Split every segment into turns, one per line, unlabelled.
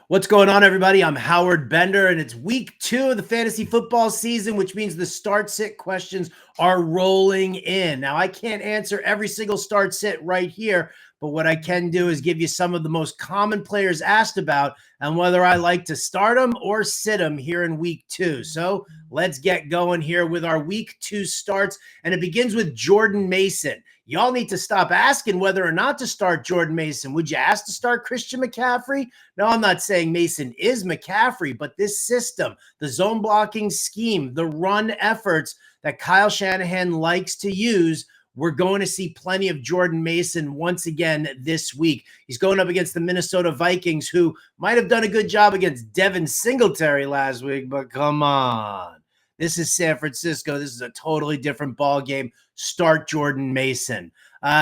What's going on, everybody? I'm Howard Bender, and it's week 2 of the fantasy football season, which means the start-sit questions are rolling in. Now, I can't answer every single start-sit right here, but what I can do is give you some of the most common players asked about and whether I like to start them or sit them here in week 2. So let's get going here with our week 2 starts, and it begins with Jordan Mason. Y'all need to stop asking whether or not to start Jordan Mason. Would you ask to start Christian McCaffrey? No, I'm not saying Mason is McCaffrey, but this system, the zone blocking scheme, the run efforts that Kyle Shanahan likes to use, we're going to see plenty of Jordan Mason once again this week. He's going up against the Minnesota Vikings, who might have done a good job against Devin Singletary last week, but come on. This is San Francisco. This is a totally different ball game. Start Jordan Mason.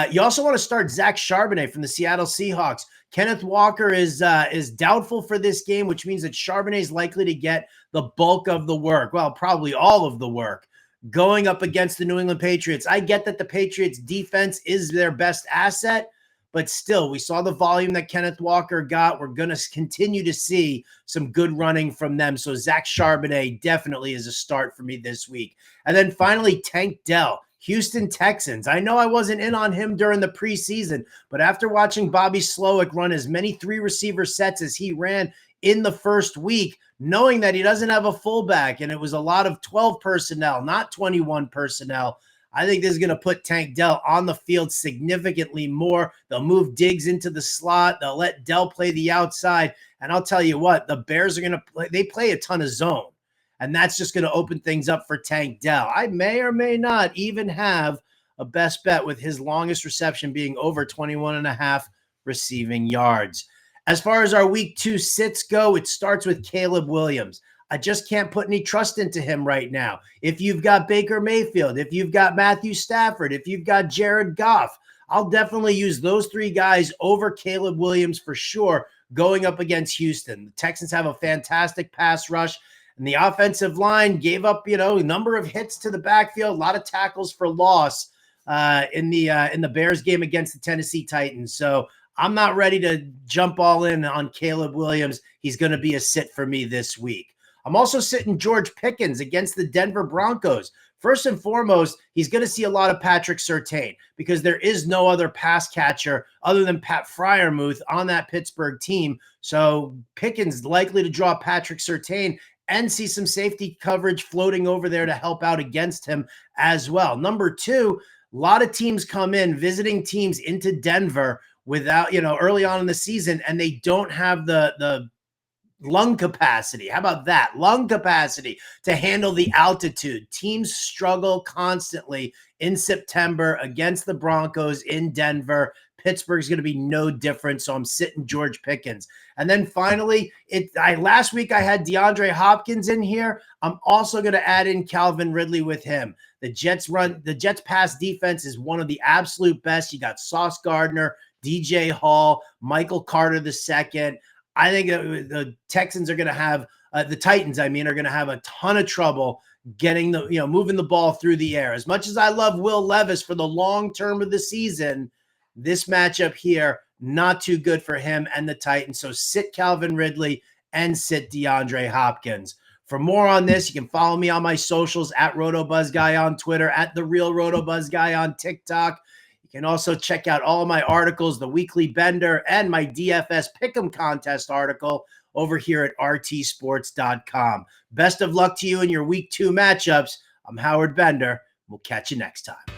You also want to start Zack Shanet from the Seattle Seahawks. Kenneth Walker is doubtful for this game, which means that Charbonnet is likely to get the bulk of the work. Well, probably all of the work going up against the New England Patriots. I get that the Patriots defense is their best asset, but still, we saw the volume that Kenneth Walker got. We're going to continue to see some good running from them. So Zack Shanet definitely is a start for me this week. And then finally, Tank Dell. Houston Texans. I know I wasn't in on him during the preseason, but after watching Bobby Slowick run as many 3-receiver sets as he ran in the first week, knowing that he doesn't have a fullback and it was a lot of 12 personnel, not 21 personnel, I think this is going to put Tank Dell on the field significantly more. They'll move Diggs into the slot. They'll let Dell play the outside. And I'll tell you what, the Bears are going to play. They play a ton of zone. And that's just going to open things up for Tank Dell. I may or may not even have a best bet with his longest reception being over 21.5 receiving yards. As far as our week 2 sits go, it starts with Caleb Williams. I just can't put any trust into him right now. If you've got Baker Mayfield, if you've got Matthew Stafford, if you've got Jared Goff, I'll definitely use those 3 guys over Caleb Williams for sure going up against Houston. The Texans have a fantastic pass rush. And the offensive line gave up, a number of hits to the backfield, a lot of tackles for loss in the Bears game against the Tennessee Titans. So I'm not ready to jump all in on Caleb Williams. He's going to be a sit for me this week. I'm also sitting George Pickins against the Denver Broncos. First and foremost, he's going to see a lot of Patrick Surtain because there is no other pass catcher other than Pat Freiermuth on that Pittsburgh team. So Pickens likely to draw Patrick Surtain and see some safety coverage floating over there to help out against him as well. Number 2, a lot of teams come in, visiting teams into Denver without, early on in the season, and they don't have the lung capacity. How about that? Lung capacity to handle the altitude. Teams struggle constantly in September against the Broncos in Denver. Pittsburgh's going to be no different, so I'm sitting George Pickens. And then finally, last week I had DeAndre Hopkins in here. I'm also going to add in Calvin Ridley with him. The Jets pass defense is one of the absolute best. You got Sauce Gardner, DJ Hall, Michael Carter II. I think the Texans are going to have the Titans, are going to have a ton of trouble getting moving the ball through the air. As much as I love Will Levis for the long term of the season, this matchup here, not too good for him and the Titans. So sit Calvin Ridley and sit DeAndre Hopkins. For more on this, you can follow me on my socials at RotoBuzzGuy on Twitter, at The Real RotoBuzzGuy on TikTok. You can also check out all of my articles, the Weekly Bender and my DFS Pick'em Contest article over here at rtsports.com. Best of luck to you in your week 2 matchups. I'm Howard Bender. We'll catch you next time.